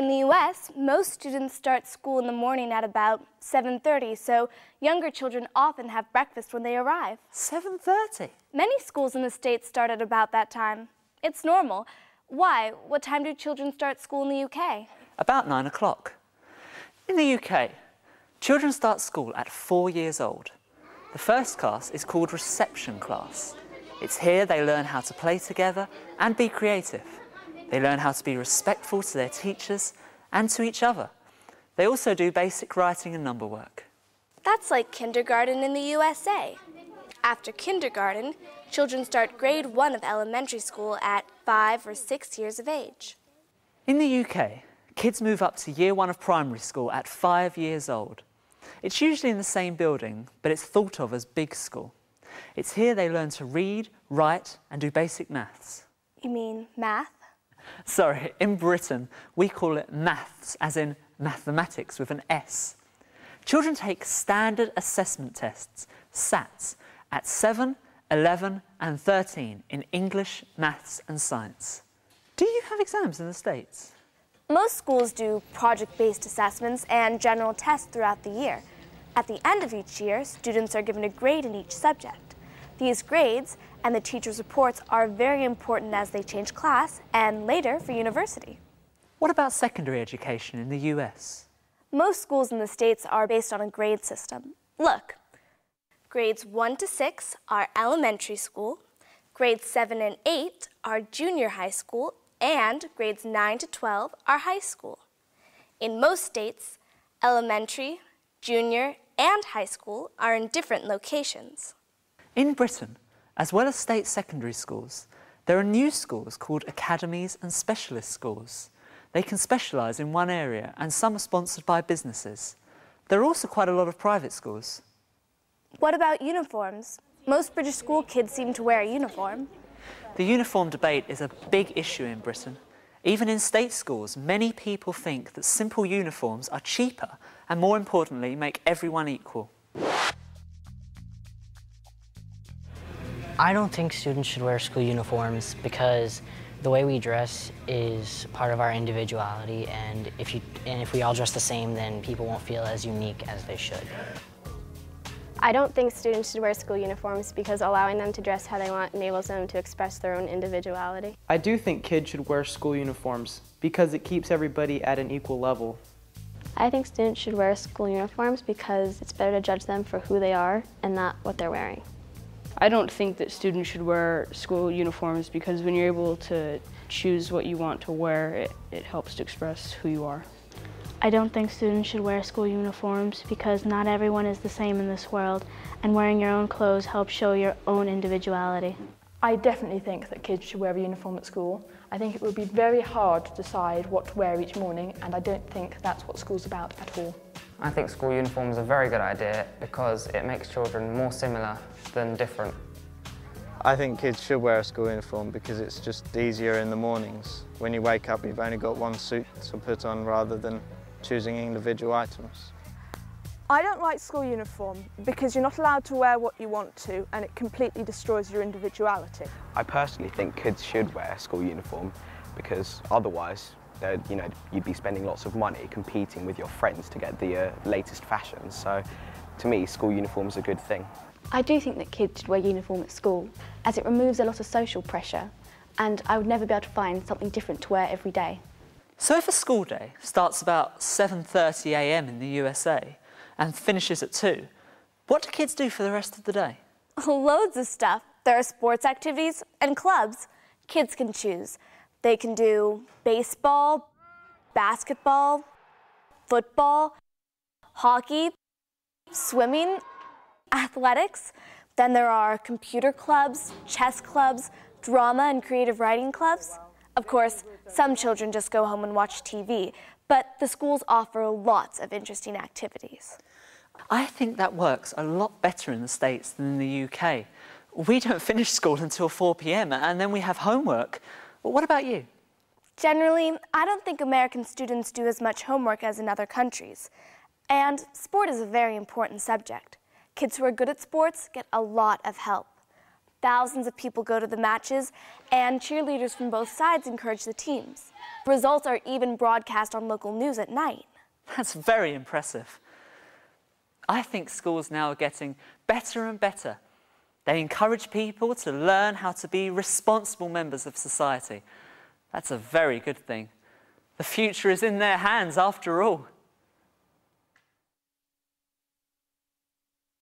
In the U.S., most students start school in the morning at about 7:30, so younger children often have breakfast when they arrive. 7:30? Many schools in the States start at about that time. It's normal. Why? What time do children start school in the UK? About 9 o'clock. In the UK, children start school at 4 years old. The first class is called reception class. It's here they learn how to play together and be creative. They learn how to be respectful to their teachers and to each other. They also do basic writing and number work. That's like kindergarten in the USA. After kindergarten, children start grade 1 of elementary school at 5 or 6 years of age. In the UK, kids move up to year 1 of primary school at 5 years old. It's usually in the same building, but it's thought of as big school. It's here they learn to read, write and do basic maths. You mean math? Sorry, in Britain, we call it maths, as in mathematics with an S. Children take standard assessment tests, SATs, at 7, 11 and 13 in English, maths and science. Do you have exams in the States? Most schools do project-based assessments and general tests throughout the year. At the end of each year, students are given a grade in each subject. These grades and the teachers' reports are very important as they change class and later for university. What about secondary education in the US? Most schools in the States are based on a grade system. Look, grades 1 to 6 are elementary school, grades 7 and 8 are junior high school, and grades 9 to 12 are high school. In most states, elementary, junior, and high school are in different locations. In Britain, as well as state secondary schools, there are new schools called academies and specialist schools. They can specialise in one area and some are sponsored by businesses. There are also quite a lot of private schools. What about uniforms? Most British school kids seem to wear a uniform. The uniform debate is a big issue in Britain. Even in state schools, many people think that simple uniforms are cheaper and, more importantly, make everyone equal. I don't think students should wear school uniforms because the way we dress is part of our individuality, and if we all dress the same, then people won't feel as unique as they should. I don't think students should wear school uniforms because allowing them to dress how they want enables them to express their own individuality. I do think kids should wear school uniforms because it keeps everybody at an equal level. I think students should wear school uniforms because it's better to judge them for who they are and not what they're wearing. I don't think that students should wear school uniforms because when you're able to choose what you want to wear, it helps to express who you are. I don't think students should wear school uniforms because not everyone is the same in this world, and wearing your own clothes helps show your own individuality. I definitely think that kids should wear a uniform at school. I think it would be very hard to decide what to wear each morning, and I don't think that's what school's about at all. I think school uniform is a very good idea because it makes children more similar than different. I think kids should wear a school uniform because it's just easier in the mornings. When you wake up, you've only got one suit to put on rather than choosing individual items. I don't like school uniform because you're not allowed to wear what you want to, and it completely destroys your individuality. I personally think kids should wear a school uniform because otherwise you'd be spending lots of money competing with your friends to get the latest fashions. So to me, school uniform's a good thing. I do think that kids should wear uniform at school as it removes a lot of social pressure, and I would never be able to find something different to wear every day. So if a school day starts about 7:30 a.m. in the USA and finishes at 2, what do kids do for the rest of the day? Loads of stuff. There are sports activities and clubs. Kids can choose. They can do baseball, basketball, football, hockey, swimming, athletics. Then there are computer clubs, chess clubs, drama and creative writing clubs. Of course, some children just go home and watch TV, but the schools offer lots of interesting activities. I think that works a lot better in the States than in the UK. We don't finish school until 4 p.m. and then we have homework. But what about you? Generally, I don't think American students do as much homework as in other countries. And sport is a very important subject. Kids who are good at sports get a lot of help. Thousands of people go to the matches, and cheerleaders from both sides encourage the teams. Results are even broadcast on local news at night. That's very impressive. I think schools now are getting better and better. They encourage people to learn how to be responsible members of society. That's a very good thing. The future is in their hands after all.